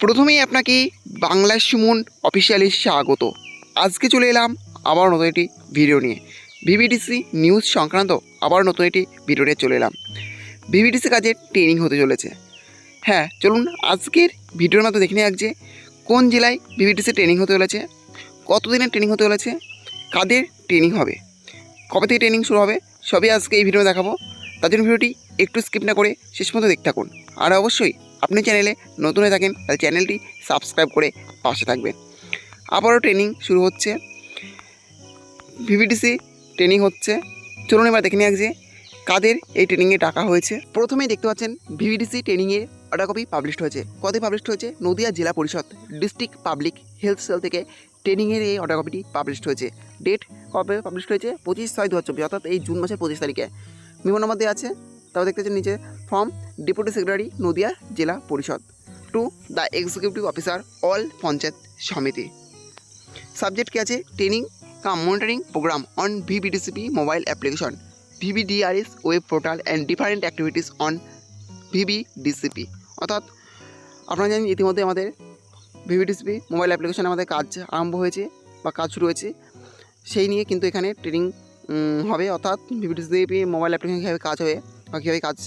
প্রথমেই আপনাকে বাংলা সুমন অফিসিয়ালি স্বাগত। আজকে চলে এলাম আবার নতুন একটি ভিডিও নিয়ে। ভিভিডিসি নিউজ সংক্রান্ত আবার নতুন একটি ভিডিও নিয়ে চলে এলাম। ভিভিডিসি কাজের ট্রেনিং হতে চলেছে। হ্যাঁ, চলুন আজকের ভিডিওর মধ্যে দেখে নেওয়া যে কোন জেলায় ভিভিডিসি ট্রেনিং হতে চলেছে, কতদিনের ট্রেনিং হতে চলেছে, কাদের ট্রেনিং হবে, কবে থেকে ট্রেনিং শুরু হবে, সবই আজকে এই ভিডিও দেখাবো। তার জন্য ভিডিওটি একটু স্কিপ না করে শেষ পর্যন্ত দেখতে থাকুন। আর অবশ্যই আপনি চ্যানেলে নতুন হয়ে থাকেন তাহলে চ্যানেলটি সাবস্ক্রাইব করে পাশে থাকবেন। আবারও ট্রেনিং শুরু হচ্ছে, ভিভিডিসি ট্রেনিং হচ্ছে। চলুন এবার দেখে নিয়ে যে কাদের এই ট্রেনিংয়ে ডাকা হয়েছে। প্রথমেই দেখতে পাচ্ছেন ভিভিডিসি ট্রেনিংয়ের অর্ডার কপি পাবলিশড হয়েছে। কবে পাবলিশড হয়েছে? নদিয়া জেলা পরিষদ ডিস্ট্রিক্ট পাবলিক হেলথ সেল থেকে ট্রেনিংয়ের এই অর্ডার কপিটি পাবলিশড হয়েছে। ডেট কবে পাবলিশড হয়েছে? 25/6/2024, অর্থাৎ এই জুন মাসের 25 তারিখে। মেমো নাম্বার দেওয়া আছে। তারপর দেখতে পাচ্ছেন নিচে from deputy secretary Nadia Zilla Parishad to the executive officer all panchayat samiti. Subject কী আছে? Training cum monitoring programme on VVDCP mobile application, VVDRS web portal and different activities on VVDCP. অর্থাৎ আপনারা জানেন ইতিমধ্যে আমাদের ভিভিডিসিপি মোবাইল অ্যাপ্লিকেশনে আমাদের কাজ আরম্ভ হয়েছে বা কাজ শুরু হয়েছে, সেই নিয়ে কিন্তু এখানে ট্রেনিং হবে। অর্থাৎ ভিভিডিসিপি মোবাইল অ্যাপ্লিকেশন কীভাবে কাজ হবে বা কীভাবে কাজ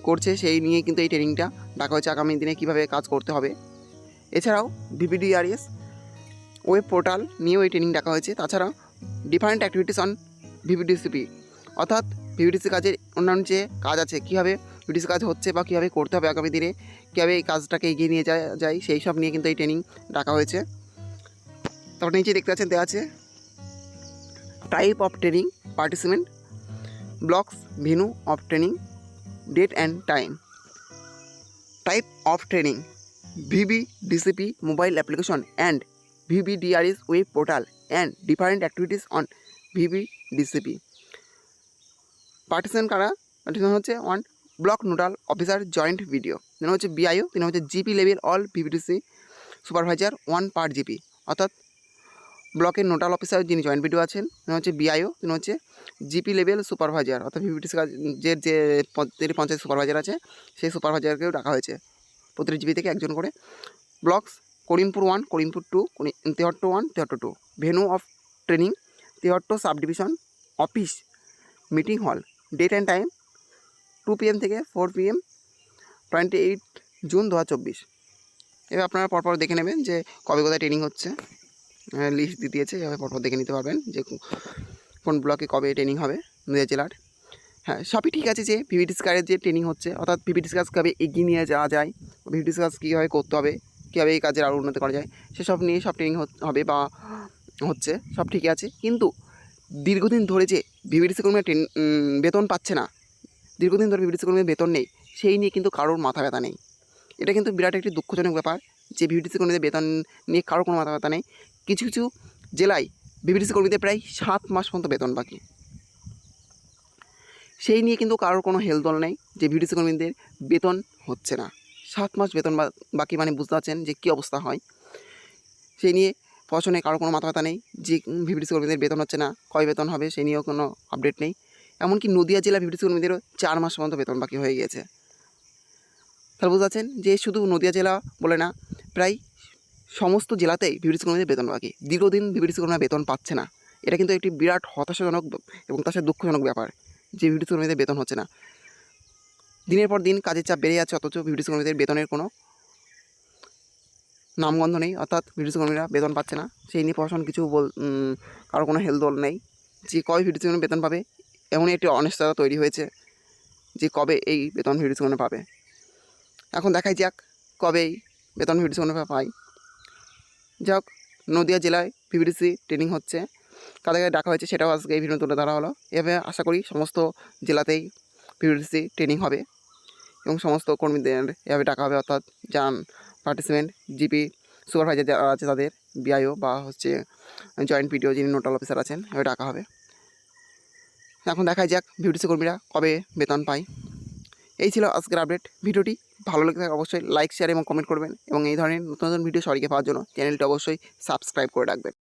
করছে সেই নিয়ে কিন্তু এই ট্রেনিংটা ডাকা হয়েছে। আগামী দিনে কীভাবে কাজ করতে হবে। এছাড়াও ভিভিডিআরএস ওয়েব পোর্টাল নিয়েও এই ট্রেনিং ডাকা হয়েছে। তাছাড়া ডিফারেন্ট অ্যাক্টিভিটিস অন ভিভিডিসিপি, অর্থাৎ ভিভিডিসি কাজের অন্যান্য যে কাজ আছে, কীভাবে ভিভিডিসি কাজ হচ্ছে বা কীভাবে করতে হবে আগামী দিনে, কীভাবে এই কাজটাকে এগিয়ে নিয়ে যায় সেই সব নিয়ে কিন্তু এই ট্রেনিং ডাকা হয়েছে। তারপর নিচে দেখতে পাচ্ছেন দেওয়া আছে type of training, participant, blocks, venue of training, date and time. Type of training VVDCP mobile application and VVDRS web portal and different activities on VVDCP. Participant কারা? পার্টিসিপেন্ট হচ্ছে one block nodal officer joint BDO, তিনি হচ্ছে BIO, তিনি হচ্ছে GP level all VVDC supervisor 1 per GP. অর্থাৎ ব্লকের nodal officer যিনি joint BDO আছেন তিনি হচ্ছে বিআইও, তিনি হচ্ছে জিপি লেভেল সুপারভাইজার, অর্থাৎ ভিভিডিসি কাজের যে পঞ্চায়েত সুপারভাইজার আছে সেই সুপারভাইজারকেও ডাকা হয়েছে। প্রতিটি জিপি থেকে একজন করে। Blocks Karimpur 1, Karimpur 2, Tehatta 1, Tehatta 2। Venue of training Tehatta sub division office meeting হল। ডেট অ্যান্ড টাইম 2 PM থেকে 4 PM 28 জুন 2024। এবার আপনারা পরপর দেখে নেবেন যে কবে কোথায় ট্রেনিং হচ্ছে, লিস্ট দিয়ে দিয়েছে, এভাবে পরপর দেখে নিতে পারবেন যে কোন ব্লকে কবে ট্রেনিং হবে নদিয়া জেলার। হ্যাঁ, সবই ঠিক আছে যে ভিভিডিসি কাজের যে ট্রেনিং হচ্ছে, অর্থাৎ ভিভিডিসি কাজ কীভাবে এগিয়ে নিয়ে যাওয়া যায়, ভিভিডিসি কাজ কীভাবে করতে হবে, কীভাবে এই কাজের আরও উন্নতি করা যায় সেসব নিয়ে সব ট্রেনিং হবে বা হচ্ছে, সব ঠিকই আছে। কিন্তু দীর্ঘদিন ধরে যে ভিভিডিসি কর্মীরা বেতন পাচ্ছে না, দীর্ঘদিন ধরে ভিভিডিসি কর্মীদের বেতন নেই, সেই নিয়ে কিন্তু কারোর মাথা ব্যথা নেই। এটা কিন্তু বিরাট একটি দুঃখজনক ব্যাপার যে ভিভিডিসি কর্মীদের বেতন নিয়ে কারোর কোনো মাথা ব্যথা নেই। কিছু কিছু জেলায় ভিভিডিসি কর্মীদের প্রায় 7 মাস পর্যন্ত বেতন বাকি, সেই নিয়ে কিন্তু কারোর কোনো হেলদোল নেই যে ভিভিডিসি কর্মীদের বেতন হচ্ছে না। 7 মাস বেতন বাকি মানে বুঝতে পারছেন যে কী অবস্থা হয়। সেই নিয়ে প্রশাসনে কারো কোনো মাথা ব্যথা নেই যে ভিভিডিসি কর্মীদের বেতন হচ্ছে না, কয় বেতন হবে সেই নিয়েও কোনো আপডেট নেই। এমনকি নদিয়া জেলা ভিভিডিসি কর্মীদেরও 4 মাস পর্যন্ত বেতন বাকি হয়ে গিয়েছে। তাহলে বুঝতে পারছেন যে শুধু নদিয়া জেলা বলে না, প্রায় সমস্ত জেলাতেই ভিভিডিসি কর্মীদের বেতন বাকি। দীর্ঘদিন ভিভিডিসি কর্মীরা বেতন পাচ্ছে না। এটা কিন্তু একটি বিরাট হতাশাজনক এবং তার সাথে দুঃখজনক ব্যাপার যে ভিভিডিসি কর্মীদের বেতন হচ্ছে না। দিনের পর দিন কাজের চাপ বেড়ে যাচ্ছে, অথচ ভিভিডিসি কর্মীদের বেতনের কোনো নামগন্ধ নেই, অর্থাৎ ভিভিডিসি কর্মীরা বেতন পাচ্ছে না। সেই নিয়ে প্রশাসন কিছু কারো কোনো হেলদোল নেই যে কবে ভিভিডিসি কর্মী বেতন পাবে। এমনই একটি অনিশ্চয়তা তৈরি হয়েছে যে কবে এই বেতন ভিভিডিসি কর্মী পাবে। এখন দেখাই যাক কবে এই বেতন ভিভিডিসি কর্মীরা পায়। যাক, নদিয়া জেলায় ভিভিডিসি ট্রেনিং হচ্ছে, কাদেরকে ডাকা হয়েছে সেটাও আজকে এই ভিডিও তুলে ধরা হলো। এভাবে আশা করি সমস্ত জেলাতেই ভিভিডিসি ট্রেনিং হবে এবং সমস্ত কর্মীদের এভাবে ডাকা হবে, অর্থাৎ যান পার্টিসিপেন্ট জিপি সুপারভাইজার যারা আছে তাদের, বিআইও বা হচ্ছে জয়েন্ট পিডিও যিনি নোডাল অফিসার আছেন, এভাবে ডাকা হবে। এখন দেখাই যাক ভিভিডিসি কর্মীরা কবে বেতন পায়। এই ছিল আজকের আপডেট। ভিডিওটি ভালো লেগে থাকে অবশ্যই লাইক, শেয়ার এবং কমেন্ট করবেন এবং এই ধরনের নতুন নতুন ভিডিও সবাইকে পাওয়ার জন্য চ্যানেলটি অবশ্যই সাবস্ক্রাইব করে রাখবেন।